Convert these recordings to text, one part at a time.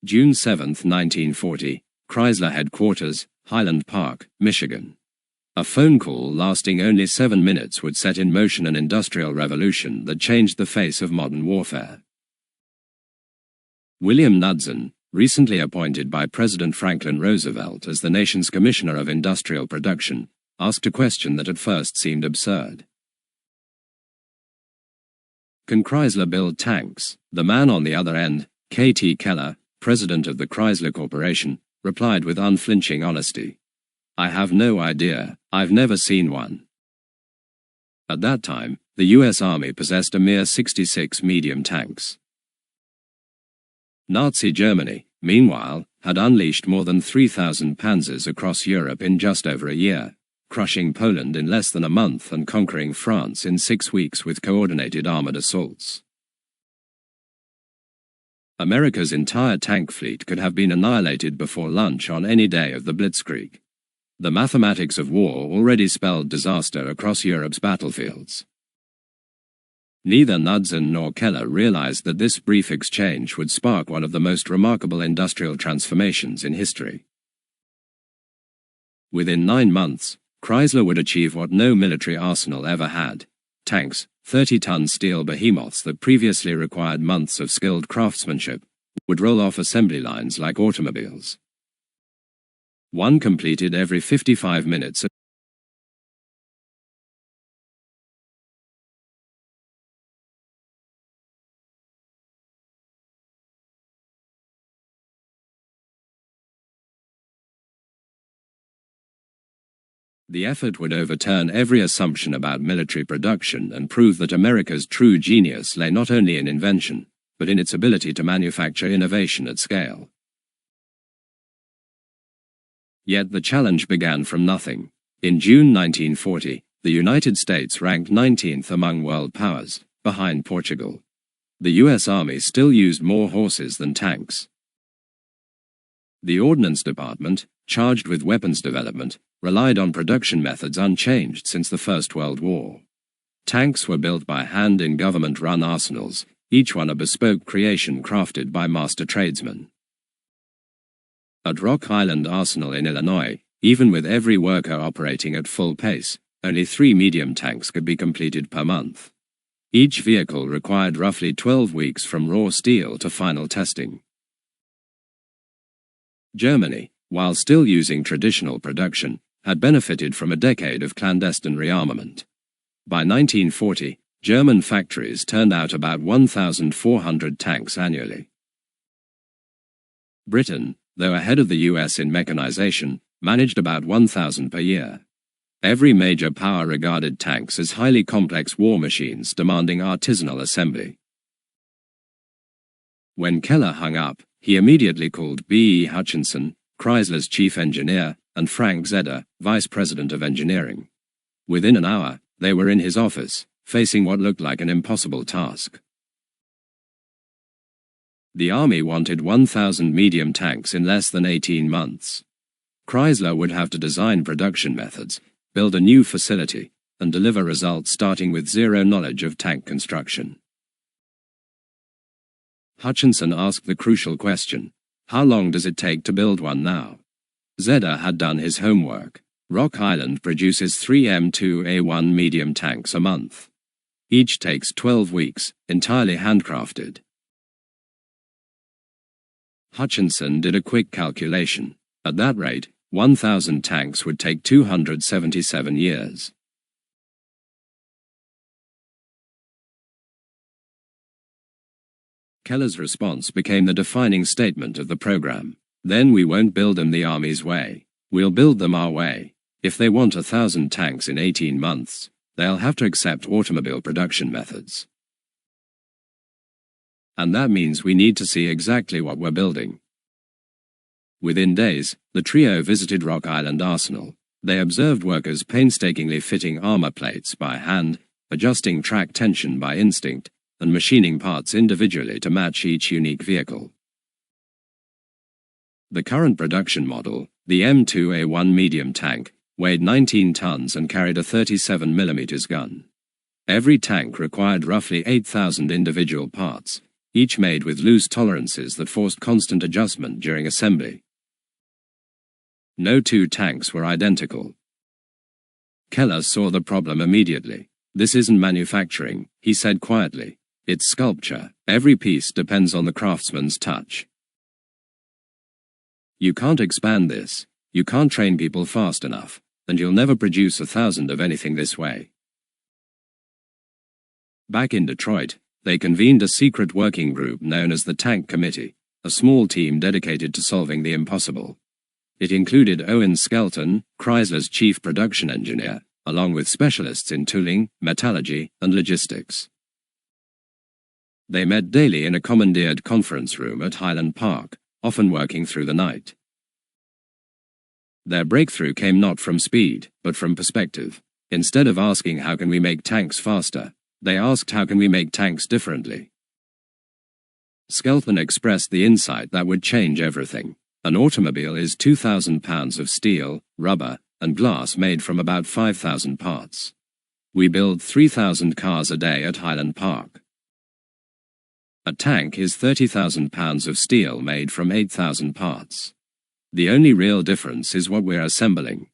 June 7, 1940, Chrysler headquarters, Highland Park, Michigan. A phone call lasting only 7 minutes would set in motion an industrial revolution that changed the face of modern warfare. William Knudsen, recently appointed by President Franklin Roosevelt as the nation's Commissioner of Industrial Production, asked a question that at first seemed absurd. Can Chrysler build tanks? The man on the other end, K.T. Keller, president of the Chrysler Corporation, replied with unflinching honesty, "I have no idea, I've never seen one." At that time, the U.S. Army possessed a mere 66 medium tanks. Nazi Germany, meanwhile, had unleashed more than 3,000 panzers across Europe in just over a year, crushing Poland in less than a month and conquering France in 6 weeks with coordinated armored assaults. America's entire tank fleet could have been annihilated before lunch on any day of the Blitzkrieg. The mathematics of war already spelled disaster across Europe's battlefields. Neither Knudsen nor Keller realized that this brief exchange would spark one of the most remarkable industrial transformations in history. Within 9 months, Chrysler would achieve what no military arsenal ever had: tanks, 30-ton steel behemoths that previously required months of skilled craftsmanship, would roll off assembly lines like automobiles. One completed every 55 minutes. The effort would overturn every assumption about military production and prove that America's true genius lay not only in invention, but in its ability to manufacture innovation at scale. Yet the challenge began from nothing. In June 1940, the United States ranked 19th among world powers, behind Portugal. The U.S. Army still used more horses than tanks. The Ordnance Department, charged with weapons development, relied on production methods unchanged since the First World War. Tanks were built by hand in government-run arsenals, each one a bespoke creation crafted by master tradesmen. At Rock Island Arsenal in Illinois, even with every worker operating at full pace, only 3 medium tanks could be completed per month. Each vehicle required roughly 12 weeks from raw steel to final testing. Germany, while still using traditional production, had benefited from a decade of clandestine rearmament. By 1940, German factories turned out about 1,400 tanks annually. Britain, though ahead of the US in mechanization, managed about 1,000 per year. Every major power regarded tanks as highly complex war machines demanding artisanal assembly. When Keller hung up, he immediately called B. E. Hutchinson, Chrysler's chief engineer, and Frank Zeder, vice president of engineering. Within an hour, they were in his office, facing what looked like an impossible task. The Army wanted 1,000 medium tanks in less than 18 months. Chrysler would have to design production methods, build a new facility, and deliver results starting with zero knowledge of tank construction. Hutchinson asked the crucial question: how long does it take to build one now? Zeder had done his homework. Rock Island produces 3 M2A1 medium tanks a month. Each takes 12 weeks, entirely handcrafted. Hutchinson did a quick calculation. At that rate, 1,000 tanks would take 277 years. Keller's response became the defining statement of the program. "Then we won't build them the Army's way. We'll build them our way. If they want 1,000 tanks in 18 months, they'll have to accept automobile production methods. And that means we need to see exactly what we're building." Within days, the trio visited Rock Island Arsenal. They observed workers painstakingly fitting armor plates by hand, adjusting track tension by instinct, and machining parts individually to match each unique vehicle. The current production model, the M2A1 medium tank, weighed 19 tons and carried a 37mm gun. Every tank required roughly 8,000 individual parts, each made with loose tolerances that forced constant adjustment during assembly. No two tanks were identical. Keller saw the problem immediately. "This isn't manufacturing," he said quietly. "It's sculpture. Every piece depends on the craftsman's touch. You can't expand this. You can't train people fast enough, and you'll never produce 1,000 of anything this way." Back in Detroit, they convened a secret working group known as the Tank Committee, a small team dedicated to solving the impossible. It included Owen Skelton, Chrysler's chief production engineer, along with specialists in tooling, metallurgy, and logistics. They met daily in a commandeered conference room at Highland Park, often working through the night. Their breakthrough came not from speed, but from perspective. Instead of asking how can we make tanks faster, they asked how can we make tanks differently. Skelton expressed the insight that would change everything. An automobile is 2,000 pounds of steel, rubber, and glass made from about 5,000 parts. We build 3,000 cars a day at Highland Park. A tank is 30,000 pounds of steel made from 8,000 parts. The only real difference is what we're assembling.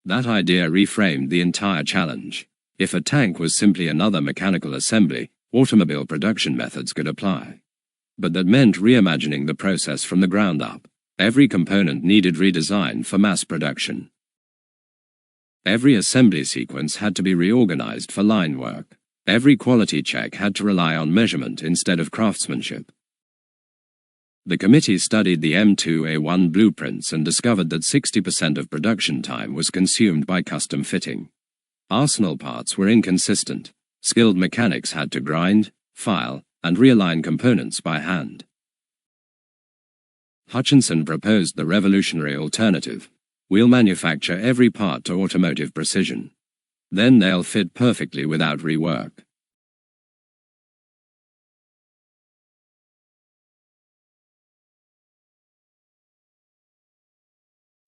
That idea reframed the entire challenge. If a tank was simply another mechanical assembly, automobile production methods could apply. But that meant reimagining the process from the ground up. Every component needed redesign for mass production. Every assembly sequence had to be reorganized for line work. Every quality check had to rely on measurement instead of craftsmanship. The committee studied the M2A1 blueprints and discovered that 60% of production time was consumed by custom fitting. Arsenal parts were inconsistent. Skilled mechanics had to grind, file, and realign components by hand. Hutchinson proposed the revolutionary alternative. We'll manufacture every part to automotive precision. Then they'll fit perfectly without rework.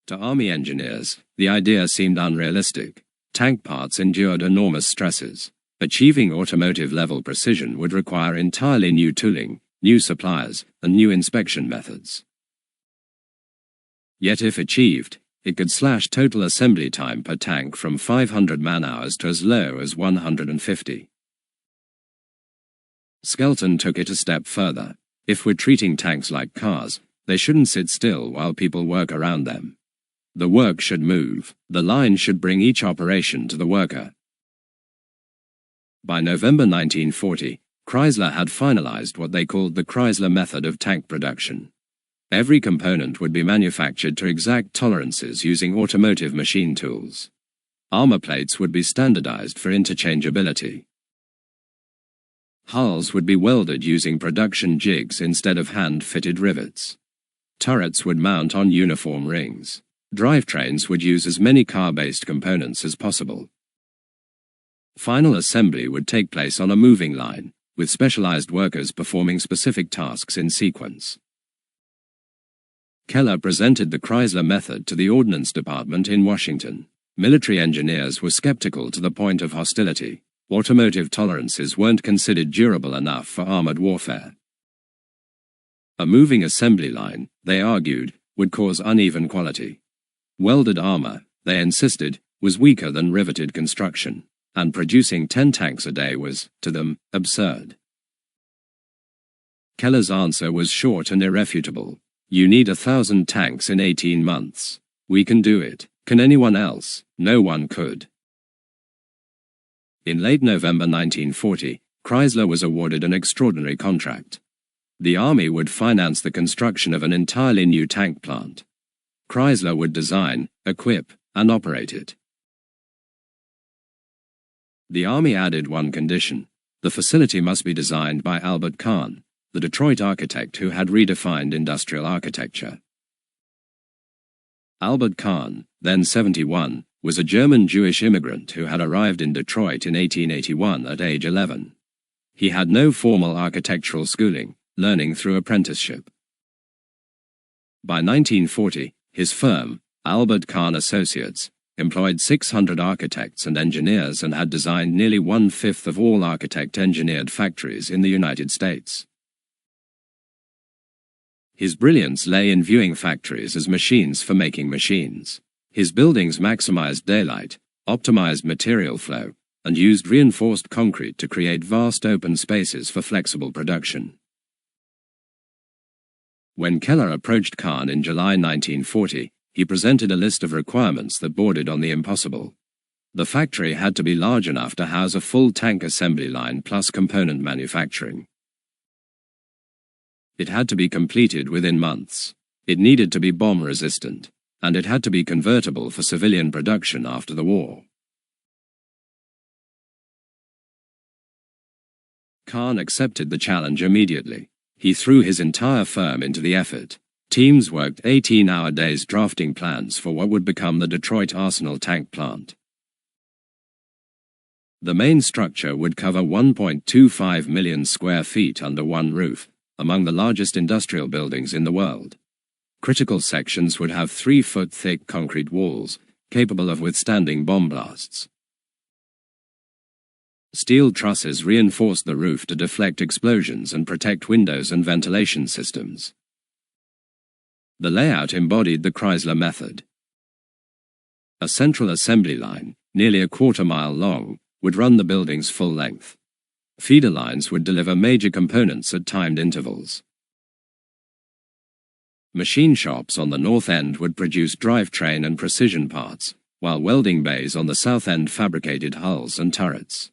To Army engineers, the idea seemed unrealistic. Tank parts endured enormous stresses. Achieving automotive-level precision would require entirely new tooling, new suppliers, and new inspection methods. Yet if achieved, it could slash total assembly time per tank from 500 man-hours to as low as 150. Skelton took it a step further. If we're treating tanks like cars, they shouldn't sit still while people work around them. The work should move. The line should bring each operation to the worker. By November 1940, Chrysler had finalized what they called the Chrysler method of tank production. Every component would be manufactured to exact tolerances using automotive machine tools. Armor plates would be standardized for interchangeability. Hulls would be welded using production jigs instead of hand-fitted rivets. Turrets would mount on uniform rings. Drivetrains would use as many car-based components as possible. Final assembly would take place on a moving line, with specialized workers performing specific tasks in sequence. Keller presented the Chrysler method to the Ordnance Department in Washington. Military engineers were skeptical to the point of hostility. Automotive tolerances weren't considered durable enough for armored warfare. A moving assembly line, they argued, would cause uneven quality. Welded armor, they insisted, was weaker than riveted construction, and producing 10 tanks a day was, to them, absurd. Keller's answer was short and irrefutable. You need 1,000 tanks in 18 months. We can do it. Can anyone else? No one could. In late November 1940, Chrysler was awarded an extraordinary contract. The Army would finance the construction of an entirely new tank plant. Chrysler would design, equip, and operate it. The Army added one condition. The facility must be designed by Albert Kahn, the Detroit architect who had redefined industrial architecture. Albert Kahn, then 71, was a German Jewish immigrant who had arrived in Detroit in 1881 at age 11. He had no formal architectural schooling, learning through apprenticeship. By 1940, his firm, Albert Kahn Associates, employed 600 architects and engineers, and had designed nearly 1/5 of all architect-engineered factories in the United States. His brilliance lay in viewing factories as machines for making machines. His buildings maximized daylight, optimized material flow, and used reinforced concrete to create vast open spaces for flexible production. When Keller approached Kahn in July 1940, he presented a list of requirements that bordered on the impossible. The factory had to be large enough to house a full tank assembly line plus component manufacturing. It had to be completed within months. It needed to be bomb-resistant, and it had to be convertible for civilian production after the war. Kahn accepted the challenge immediately. He threw his entire firm into the effort. Teams worked 18-hour days drafting plans for what would become the Detroit Arsenal tank plant. The main structure would cover 1.25 million square feet under one roof, among the largest industrial buildings in the world. Critical sections would have 3-foot-thick concrete walls, capable of withstanding bomb blasts. Steel trusses reinforced the roof to deflect explosions and protect windows and ventilation systems. The layout embodied the Chrysler method. A central assembly line, nearly a quarter-mile long, would run the building's full length. Feeder lines would deliver major components at timed intervals. Machine shops on the north end would produce drivetrain and precision parts, while welding bays on the south end fabricated hulls and turrets.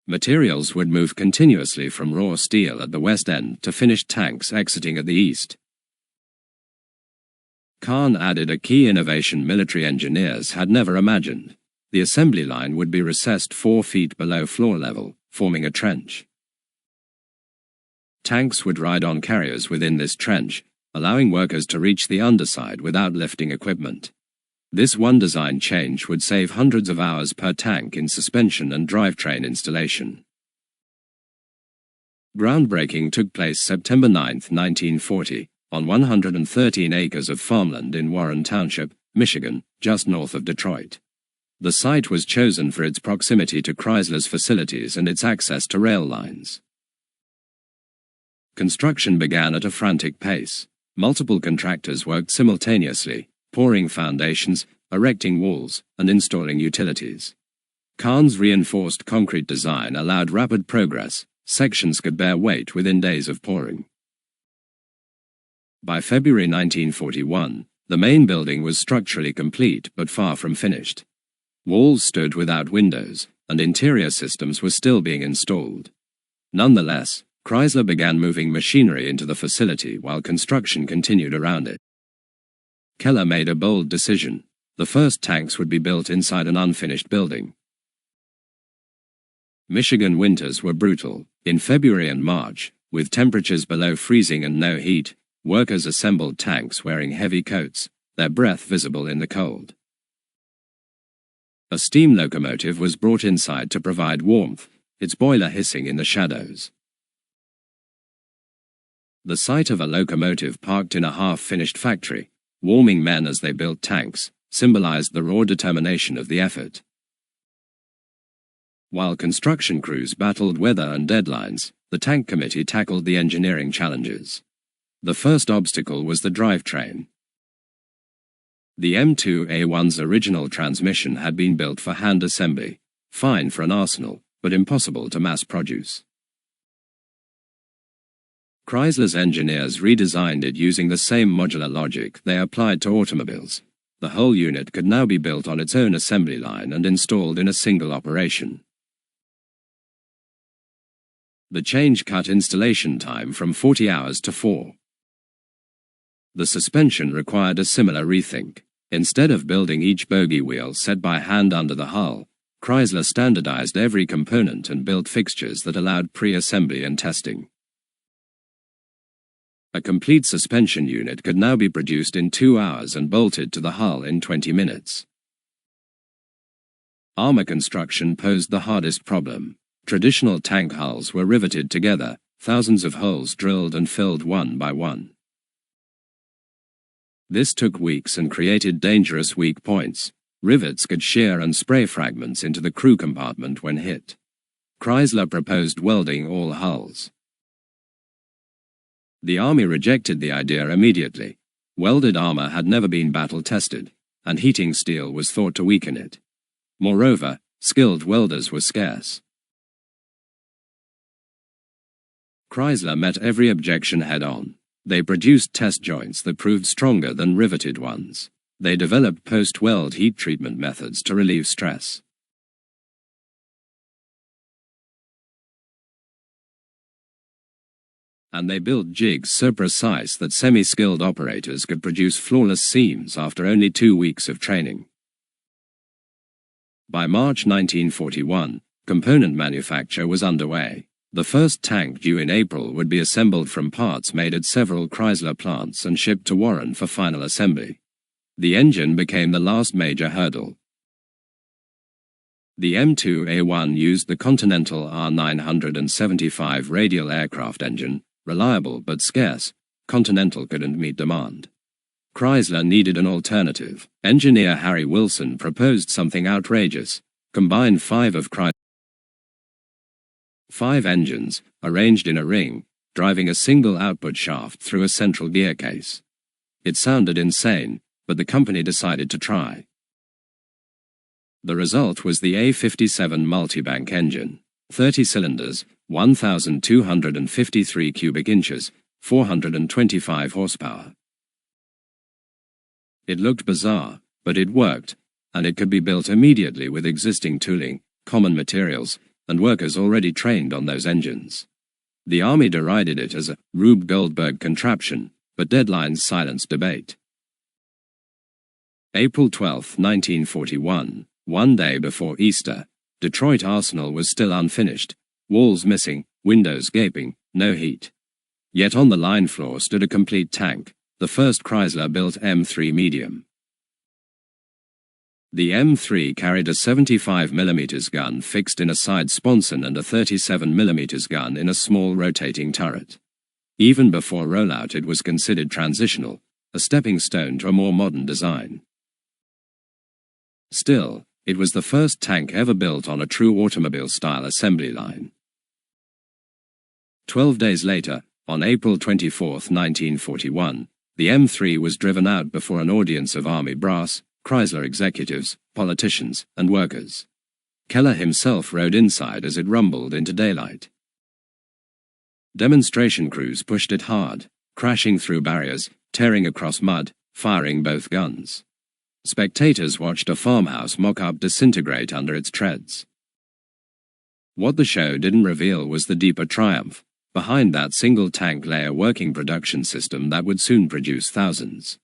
Materials would move continuously from raw steel at the west end to finished tanks exiting at the east. Kahn added a key innovation military engineers had never imagined. The assembly line would be recessed 4 feet below floor level, forming a trench. Tanks would ride on carriers within this trench, allowing workers to reach the underside without lifting equipment. This one design change would save hundreds of hours per tank in suspension and drivetrain installation. Groundbreaking took place September 9, 1940, on 113 acres of farmland in Warren Township, Michigan, just north of Detroit. The site was chosen for its proximity to Chrysler's facilities and its access to rail lines. Construction began at a frantic pace. Multiple contractors worked simultaneously, pouring foundations, erecting walls, and installing utilities. Kahn's reinforced concrete design allowed rapid progress. Sections could bear weight within days of pouring. By February 1941, the main building was structurally complete but far from finished. Walls stood without windows, and interior systems were still being installed. Nonetheless, Chrysler began moving machinery into the facility while construction continued around it. Keller made a bold decision. The first tanks would be built inside an unfinished building. Michigan winters were brutal. In February and March, with temperatures below freezing and no heat, workers assembled tanks wearing heavy coats, their breath visible in the cold. A steam locomotive was brought inside to provide warmth, its boiler hissing in the shadows. The sight of a locomotive parked in a half-finished factory, warming men as they built tanks, symbolized the raw determination of the effort. While construction crews battled weather and deadlines, the tank committee tackled the engineering challenges. The first obstacle was the drivetrain. The M2A1's original transmission had been built for hand assembly, fine for an arsenal, but impossible to mass produce. Chrysler's engineers redesigned it using the same modular logic they applied to automobiles. The whole unit could now be built on its own assembly line and installed in a single operation. The change cut installation time from 40 hours to 4. The suspension required a similar rethink. Instead of building each bogie wheel set by hand under the hull, Chrysler standardized every component and built fixtures that allowed pre-assembly and testing. A complete suspension unit could now be produced in 2 hours and bolted to the hull in 20 minutes. Armor construction posed the hardest problem. Traditional tank hulls were riveted together, thousands of holes drilled and filled one by one. This took weeks and created dangerous weak points. Rivets could shear and spray fragments into the crew compartment when hit. Chrysler proposed welding all hulls. The Army rejected the idea immediately. Welded armor had never been battle-tested, and heating steel was thought to weaken it. Moreover, skilled welders were scarce. Chrysler met every objection head-on. They produced test joints that proved stronger than riveted ones. They developed post-weld heat treatment methods to relieve stress. And they built jigs so precise that semi-skilled operators could produce flawless seams after only 2 weeks of training. By March 1941, component manufacture was underway. The first tank, due in April, would be assembled from parts made at several Chrysler plants and shipped to Warren for final assembly. The engine became the last major hurdle. The M2A1 used the Continental R975 radial aircraft engine, reliable but scarce. Continental couldn't meet demand. Chrysler needed an alternative. Engineer Harry Wilson proposed something outrageous: combine 5 engines, arranged in a ring, driving a single output shaft through a central gear case. It sounded insane, but the company decided to try. The result was the A57 multibank engine. 30 cylinders, 1,253 cubic inches, 425 horsepower. It looked bizarre, but it worked, and it could be built immediately with existing tooling, common materials, and workers already trained on those engines. The Army derided it as a Rube Goldberg contraption, but deadlines silenced debate. April 12, 1941, one day before Easter, Detroit Arsenal was still unfinished, walls missing, windows gaping, no heat. Yet on the line floor stood a complete tank, the first Chrysler-built M3 medium. The M3 carried a 75mm gun fixed in a side sponson and a 37mm gun in a small rotating turret. Even before rollout, it was considered transitional, a stepping stone to a more modern design. Still, it was the first tank ever built on a true automobile-style assembly line. 12 days later, on April 24, 1941, the M3 was driven out before an audience of Army brass, Chrysler executives, politicians, and workers. Keller himself rode inside as it rumbled into daylight. Demonstration crews pushed it hard, crashing through barriers, tearing across mud, firing both guns. Spectators watched a farmhouse mock-up disintegrate under its treads. What the show didn't reveal was the deeper triumph. Behind that single tank lay a working production system that would soon produce thousands.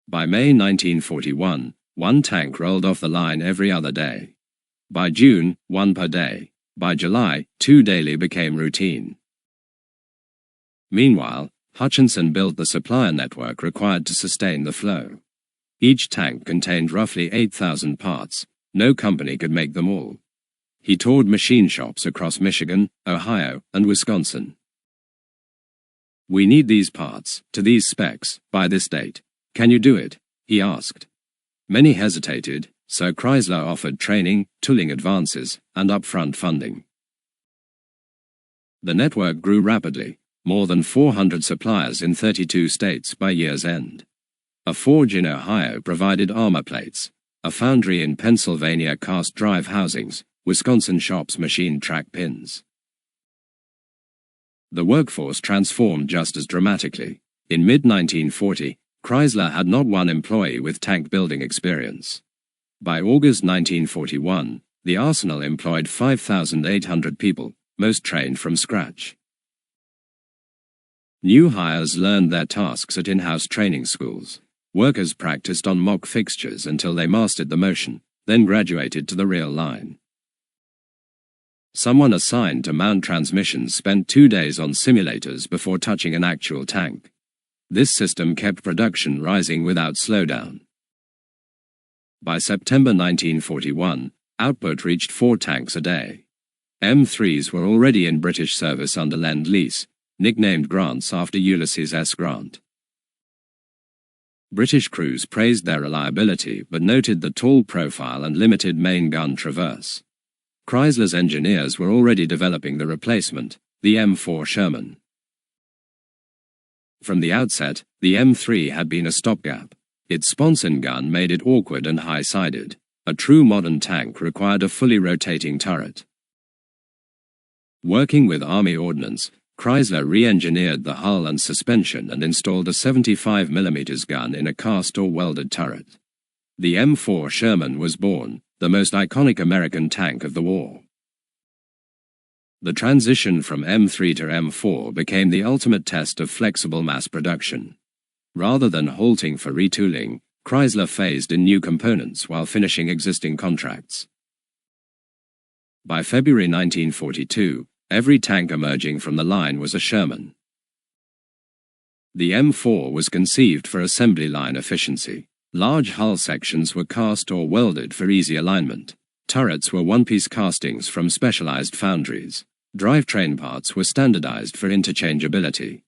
By May 1941, one tank rolled off the line every other day. By June, one per day. By July, 2 daily became routine. Meanwhile, Hutchinson built the supplier network required to sustain the flow. Each tank contained roughly 8,000 parts. No company could make them all. He toured machine shops across Michigan, Ohio, and Wisconsin. "We need these parts, to these specs, by this date. Can you do it?" he asked. Many hesitated, so Chrysler offered training, tooling advances, and upfront funding. The network grew rapidly, more than 400 suppliers in 32 states by year's end. A forge in Ohio provided armor plates, a foundry in Pennsylvania cast drive housings, Wisconsin shops machined track pins. The workforce transformed just as dramatically. In mid-1940, Chrysler had not one employee with tank building experience. By August 1941, the arsenal employed 5,800 people, most trained from scratch. New hires learned their tasks at in-house training schools. Workers practiced on mock fixtures until they mastered the motion, then graduated to the real line. Someone assigned to mount transmissions spent 2 days on simulators before touching an actual tank. This system kept production rising without slowdown. By September 1941, output reached 4 tanks a day. M3s were already in British service under Lend-Lease, nicknamed Grants after Ulysses S. Grant. British crews praised their reliability but noted the tall profile and limited main gun traverse. Chrysler's engineers were already developing the replacement, the M4 Sherman. From the outset, the M3 had been a stopgap. Its sponson gun made it awkward and high-sided. A true modern tank required a fully rotating turret. Working with Army ordnance, Chrysler re-engineered the hull and suspension and installed a 75mm gun in a cast or welded turret. The M4 Sherman was born, the most iconic American tank of the war. The transition from M3 to M4 became the ultimate test of flexible mass production. Rather than halting for retooling, Chrysler phased in new components while finishing existing contracts. By February 1942, every tank emerging from the line was a Sherman. The M4 was conceived for assembly line efficiency. Large hull sections were cast or welded for easy alignment. Turrets were one-piece castings from specialized foundries. Drivetrain parts were standardized for interchangeability.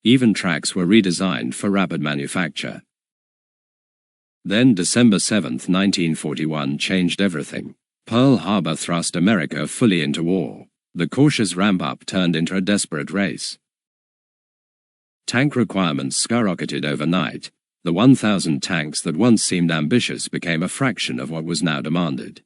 Even tracks were redesigned for rapid manufacture. Then December 7, 1941 changed everything. Pearl Harbor thrust America fully into war. The cautious ramp-up turned into a desperate race. Tank requirements skyrocketed overnight. The 1,000 tanks that once seemed ambitious became a fraction of what was now demanded.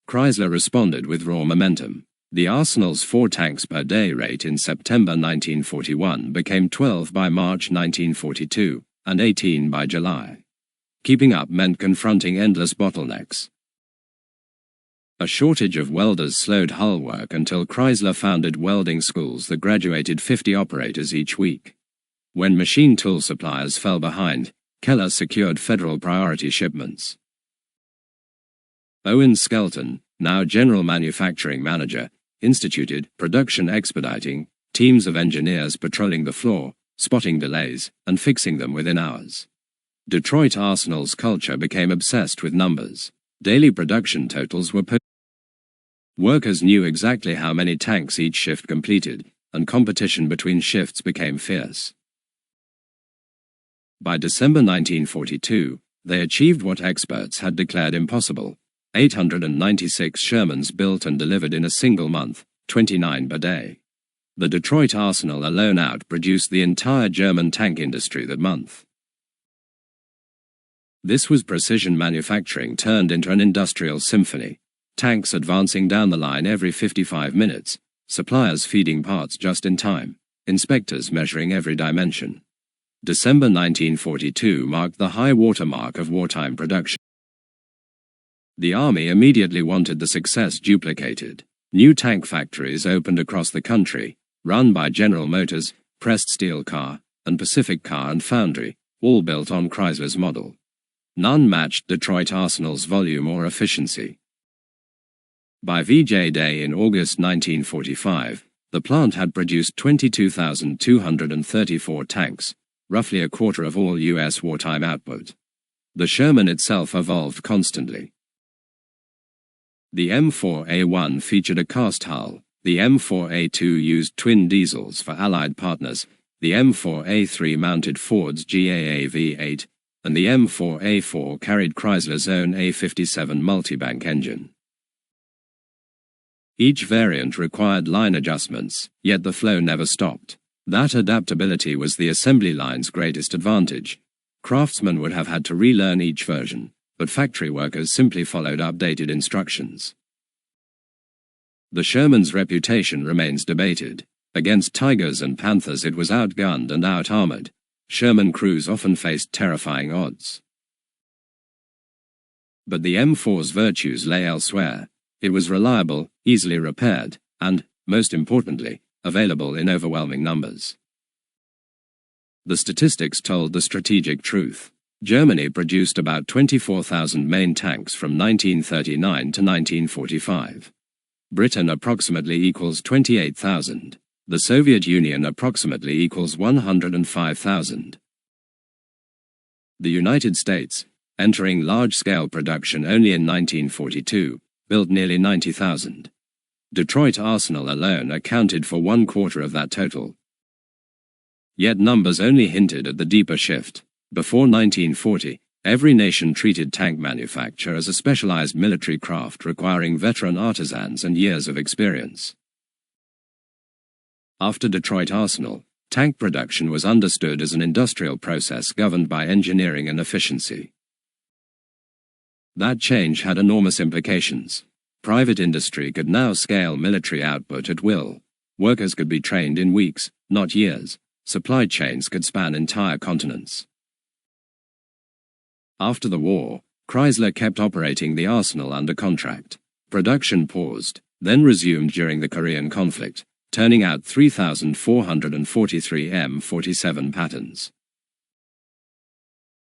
Chrysler responded with raw momentum. The Arsenal's 4 tanks per day rate in September 1941 became 12 by March 1942, and 18 by July. Keeping up meant confronting endless bottlenecks. A shortage of welders slowed hull work until Chrysler founded welding schools that graduated 50 operators each week. When machine tool suppliers fell behind, Keller secured federal priority shipments. Owen Skelton, now General Manufacturing Manager, instituted production expediting, teams of engineers patrolling the floor, spotting delays, and fixing them within hours. Detroit Arsenal's culture became obsessed with numbers. Daily production totals were posted. Workers knew exactly how many tanks each shift completed, and competition between shifts became fierce. By December 1942, they achieved what experts had declared impossible: 896 Shermans built and delivered in a single month, 29 per day. The Detroit Arsenal alone outproduced the entire German tank industry that month. This was precision manufacturing turned into an industrial symphony. Tanks advancing down the line every 55 minutes, suppliers feeding parts just in time, inspectors measuring every dimension. December 1942 marked the high watermark of wartime production. The Army immediately wanted the success duplicated. New tank factories opened across the country, run by General Motors, Pressed Steel Car, and Pacific Car and Foundry, all built on Chrysler's model. None matched Detroit Arsenal's volume or efficiency. By VJ Day in August 1945, the plant had produced 22,234 tanks, roughly a quarter of all U.S. wartime output. The Sherman itself evolved constantly. The M4A1 featured a cast hull, the M4A2 used twin diesels for Allied partners, the M4A3 mounted Ford's GAA V8, and the M4A4 carried Chrysler's own A57 multibank engine. Each variant required line adjustments, yet the flow never stopped. That adaptability was the assembly line's greatest advantage. Craftsmen would have had to relearn each version, but factory workers simply followed updated instructions. The Sherman's reputation remains debated. Against Tigers and Panthers it was outgunned and out-armored. Sherman crews often faced terrifying odds. But the M4's virtues lay elsewhere. It was reliable, easily repaired, and, most importantly, available in overwhelming numbers. The statistics told the strategic truth. Germany produced about 24,000 main tanks from 1939 to 1945. Britain approximately equals 28,000. The Soviet Union approximately equals 105,000. The United States, entering large-scale production only in 1942, built nearly 90,000. Detroit Arsenal alone accounted for 1/4 of that total. Yet numbers only hinted at the deeper shift. Before 1940, every nation treated tank manufacture as a specialized military craft requiring veteran artisans and years of experience. After Detroit Arsenal, tank production was understood as an industrial process governed by engineering and efficiency. That change had enormous implications. Private industry could now scale military output at will. Workers could be trained in weeks, not years. Supply chains could span entire continents. After the war, Chrysler kept operating the Arsenal under contract. Production paused, then resumed during the Korean conflict, turning out 3,443 M47 patents.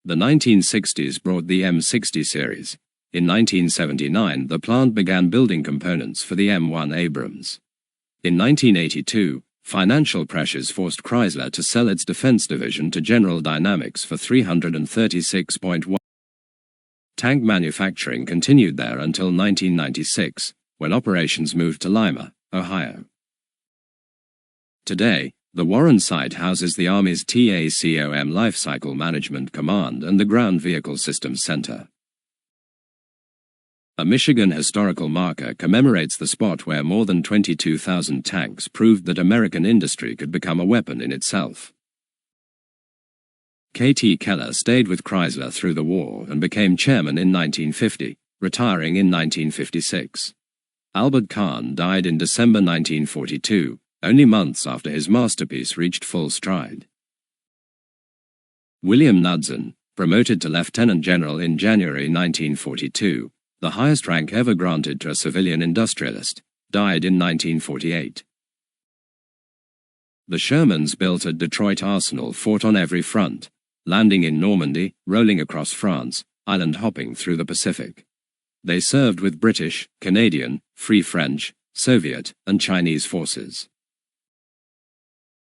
The 1960s brought the M60 series. In 1979, the plant began building components for the M1 Abrams. In 1982, financial pressures forced Chrysler to sell its defense division to General Dynamics for $336.1. Tank manufacturing continued there until 1996, when operations moved to Lima, Ohio. Today, the Warren site houses the Army's TACOM Lifecycle Management Command and the Ground Vehicle Systems Center. A Michigan historical marker commemorates the spot where more than 22,000 tanks proved that American industry could become a weapon in itself. K.T. Keller stayed with Chrysler through the war and became chairman in 1950, retiring in 1956. Albert Kahn died in December 1942, only months after his masterpiece reached full stride. William Knudsen, promoted to lieutenant general in January 1942, the highest rank ever granted to a civilian industrialist, died in 1948. The Shermans built at Detroit Arsenal fought on every front, landing in Normandy, rolling across France, island hopping through the Pacific. They served with British, Canadian, Free French, Soviet, and Chinese forces.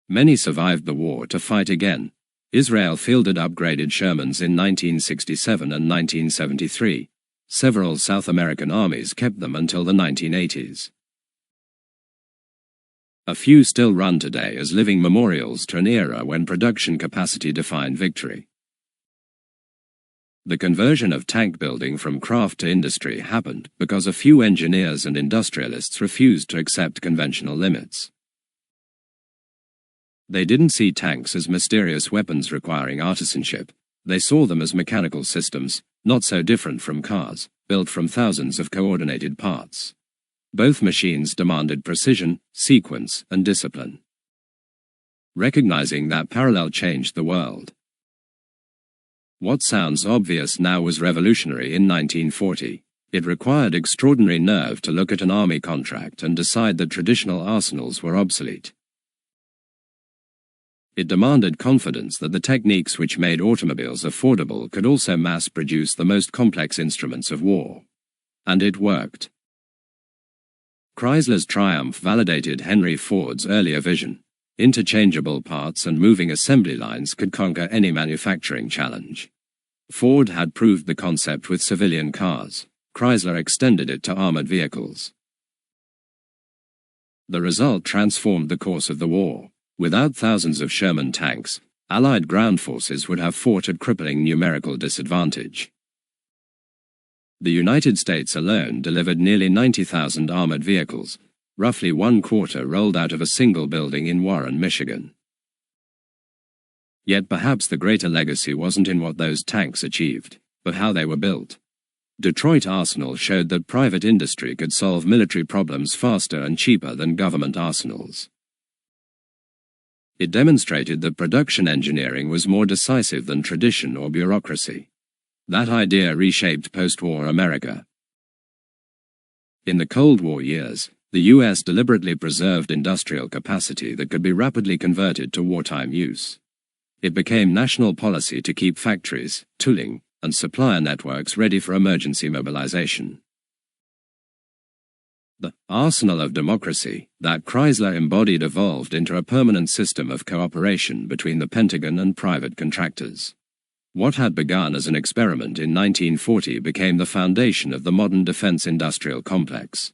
Many survived the war to fight again. Israel fielded upgraded Shermans in 1967 and 1973. Several South American armies kept them until the 1980s. A few still run today as living memorials to an era when production capacity defined victory. The conversion of tank building from craft to industry happened because a few engineers and industrialists refused to accept conventional limits. They didn't see tanks as mysterious weapons requiring artisanship. They saw them as mechanical systems, not so different from cars, built from thousands of coordinated parts. Both machines demanded precision, sequence, and discipline. Recognizing that parallel changed the world. What sounds obvious now was revolutionary in 1940. It required extraordinary nerve to look at an army contract and decide that traditional arsenals were obsolete. It demanded confidence that the techniques which made automobiles affordable could also mass-produce the most complex instruments of war. And it worked. Chrysler's triumph validated Henry Ford's earlier vision. Interchangeable parts and moving assembly lines could conquer any manufacturing challenge. Ford had proved the concept with civilian cars. Chrysler extended it to armored vehicles. The result transformed the course of the war. Without thousands of Sherman tanks, Allied ground forces would have fought at crippling numerical disadvantage. The United States alone delivered nearly 90,000 armored vehicles, roughly 1/4 rolled out of a single building in Warren, Michigan. Yet perhaps the greater legacy wasn't in what those tanks achieved, but how they were built. Detroit Arsenal showed that private industry could solve military problems faster and cheaper than government arsenals. It demonstrated that production engineering was more decisive than tradition or bureaucracy. That idea reshaped post-war America. In the Cold War years, the U.S. deliberately preserved industrial capacity that could be rapidly converted to wartime use. It became national policy to keep factories, tooling, and supplier networks ready for emergency mobilization. The arsenal of democracy that Chrysler embodied evolved into a permanent system of cooperation between the Pentagon and private contractors. What had begun as an experiment in 1940 became the foundation of the modern defense industrial complex.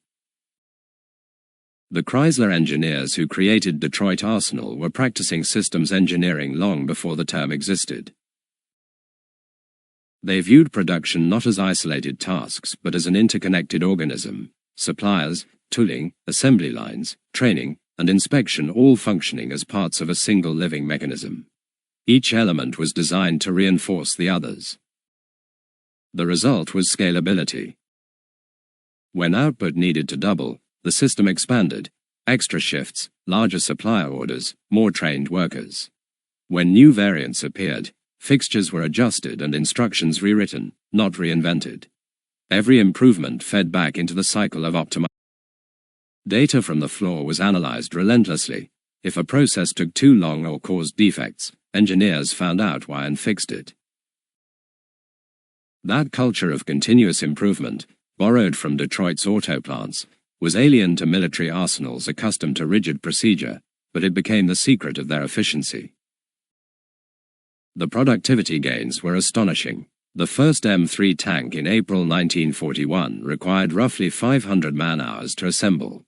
The Chrysler engineers who created Detroit Arsenal were practicing systems engineering long before the term existed. They viewed production not as isolated tasks but as an interconnected organism, suppliers, tooling, assembly lines, training, and inspection all functioning as parts of a single living mechanism. Each element was designed to reinforce the others. The result was scalability. When output needed to double, the system expanded: extra shifts, larger supplier orders, more trained workers. When new variants appeared, fixtures were adjusted and instructions rewritten, not reinvented. Every improvement fed back into the cycle of optimization. Data from the floor was analyzed relentlessly. If a process took too long or caused defects, engineers found out why and fixed it. That culture of continuous improvement, borrowed from Detroit's auto plants, was alien to military arsenals accustomed to rigid procedure, but it became the secret of their efficiency. The productivity gains were astonishing. The first M3 tank in April 1941 required roughly 500 man-hours to assemble.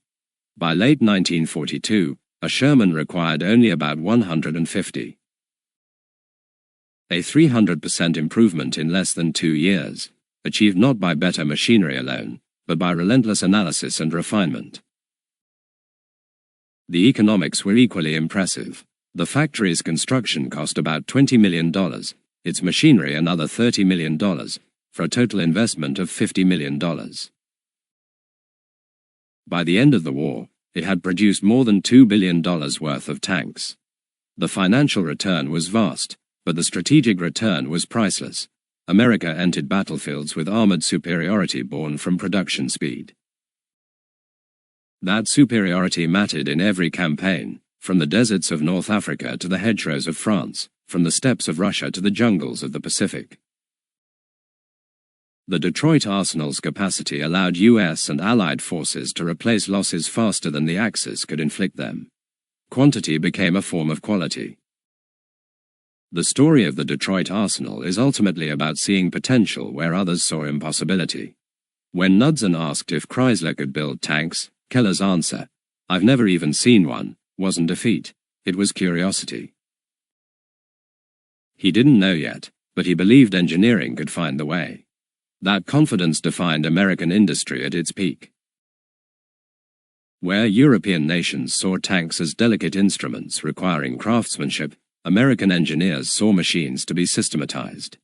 By late 1942, a Sherman required only about 150. A 300% improvement in less than 2 years, achieved not by better machinery alone, but by relentless analysis and refinement. The economics were equally impressive. The factory's construction cost about $20 million, its machinery another $30 million, for a total investment of $50 million. By the end of the war, it had produced more than $2 billion worth of tanks. The financial return was vast, but the strategic return was priceless. America entered battlefields with armored superiority born from production speed. That superiority mattered in every campaign, from the deserts of North Africa to the hedgerows of France, from the steppes of Russia to the jungles of the Pacific. The Detroit Arsenal's capacity allowed U.S. and Allied forces to replace losses faster than the Axis could inflict them. Quantity became a form of quality. The story of the Detroit Arsenal is ultimately about seeing potential where others saw impossibility. When Knudsen asked if Chrysler could build tanks, Keller's answer, "I've never even seen one," wasn't defeat, it was curiosity. He didn't know yet, but he believed engineering could find the way. That confidence defined American industry at its peak. Where European nations saw tanks as delicate instruments requiring craftsmanship, American engineers saw machines to be systematized.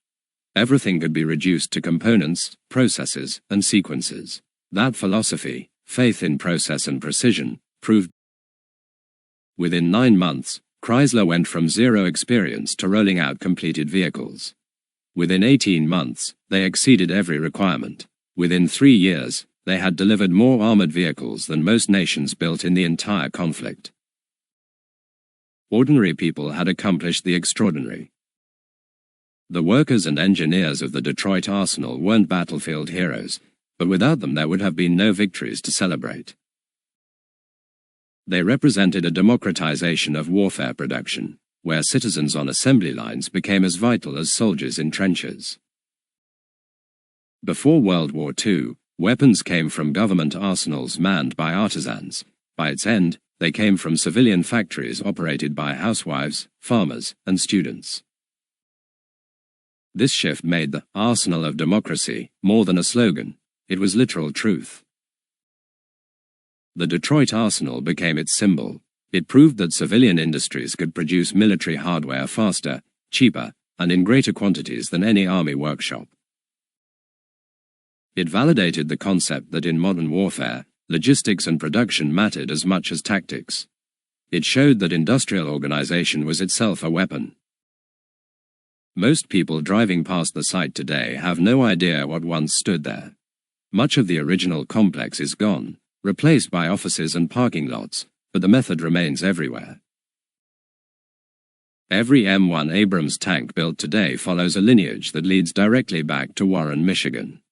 Everything could be reduced to components, processes, and sequences. That philosophy, faith in process and precision, proved. Within 9 months, Chrysler went from zero experience to rolling out completed vehicles. Within 18 months, they exceeded every requirement. Within 3 years, they had delivered more armored vehicles than most nations built in the entire conflict. Ordinary people had accomplished the extraordinary. The workers and engineers of the Detroit Arsenal weren't battlefield heroes, but without them there would have been no victories to celebrate. They represented a democratization of warfare production, where citizens on assembly lines became as vital as soldiers in trenches. Before World War II, weapons came from government arsenals manned by artisans. By its end, they came from civilian factories operated by housewives, farmers, and students. This shift made the arsenal of democracy more than a slogan, it was literal truth. The Detroit Arsenal became its symbol. It proved that civilian industries could produce military hardware faster, cheaper, and in greater quantities than any army workshop. It validated the concept that in modern warfare, logistics and production mattered as much as tactics. It showed that industrial organization was itself a weapon. Most people driving past the site today have no idea what once stood there. Much of the original complex is gone, replaced by offices and parking lots, but the method remains everywhere. Every M1 Abrams tank built today follows a lineage that leads directly back to Warren, Michigan.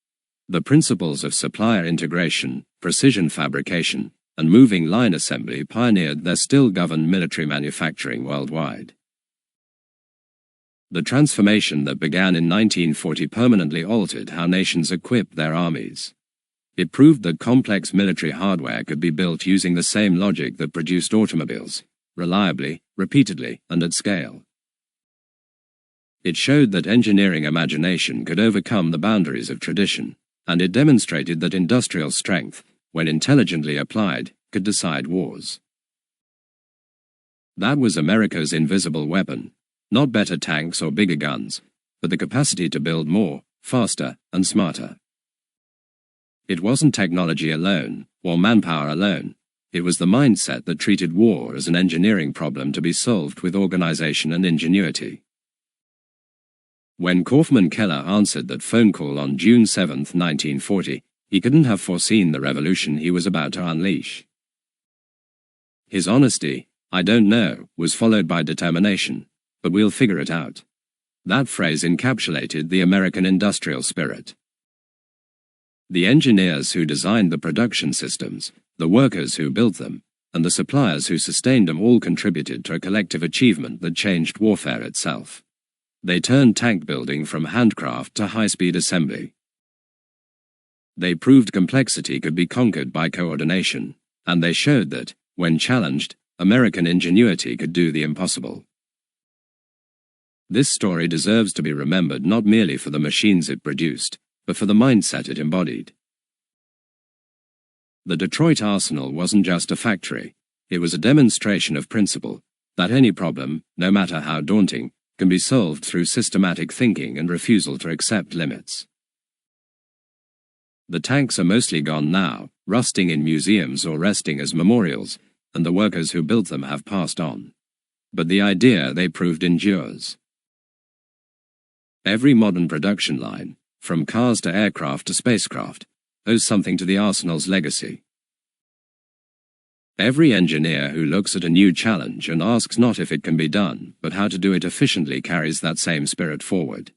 The principles of supplier integration, precision fabrication, and moving line assembly pioneered their still govern military manufacturing worldwide. The transformation that began in 1940 permanently altered how nations equipped their armies. It proved that complex military hardware could be built using the same logic that produced automobiles, reliably, repeatedly, and at scale. It showed that engineering imagination could overcome the boundaries of tradition, and it demonstrated that industrial strength, when intelligently applied, could decide wars. That was America's invisible weapon, not better tanks or bigger guns, but the capacity to build more, faster, and smarter. It wasn't technology alone, or manpower alone. It was the mindset that treated war as an engineering problem to be solved with organization and ingenuity. When Kaufman Keller answered that phone call on June 7, 1940, he couldn't have foreseen the revolution he was about to unleash. His honesty, "I don't know," was followed by determination, "But we'll figure it out." That phrase encapsulated the American industrial spirit. The engineers who designed the production systems, the workers who built them, and the suppliers who sustained them all contributed to a collective achievement that changed warfare itself. They turned tank building from handcraft to high-speed assembly. They proved complexity could be conquered by coordination, and they showed that, when challenged, American ingenuity could do the impossible. This story deserves to be remembered not merely for the machines it produced, but for the mindset it embodied. The Detroit Arsenal wasn't just a factory, it was a demonstration of principle, that any problem, no matter how daunting, can be solved through systematic thinking and refusal to accept limits. The tanks are mostly gone now, rusting in museums or resting as memorials, and the workers who built them have passed on. But the idea they proved endures. Every modern production line, from cars to aircraft to spacecraft, owes something to the Arsenal's legacy. Every engineer who looks at a new challenge and asks not if it can be done, but how to do it efficiently carries that same spirit forward.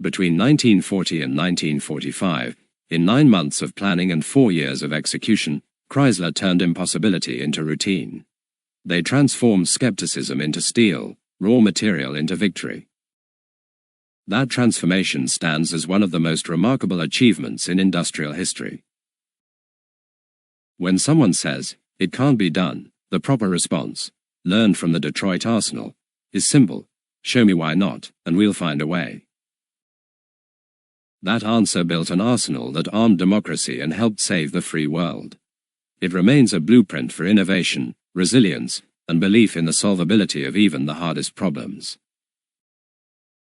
Between 1940 and 1945, in 9 months of planning and 4 years of execution, Chrysler turned impossibility into routine. They transformed skepticism into steel, raw material into victory. That transformation stands as one of the most remarkable achievements in industrial history. When someone says, "It can't be done," the proper response, learned from the Detroit Arsenal, is simple: show me why not, and we'll find a way. That answer built an arsenal that armed democracy and helped save the free world. It remains a blueprint for innovation, resilience, and belief in the solvability of even the hardest problems.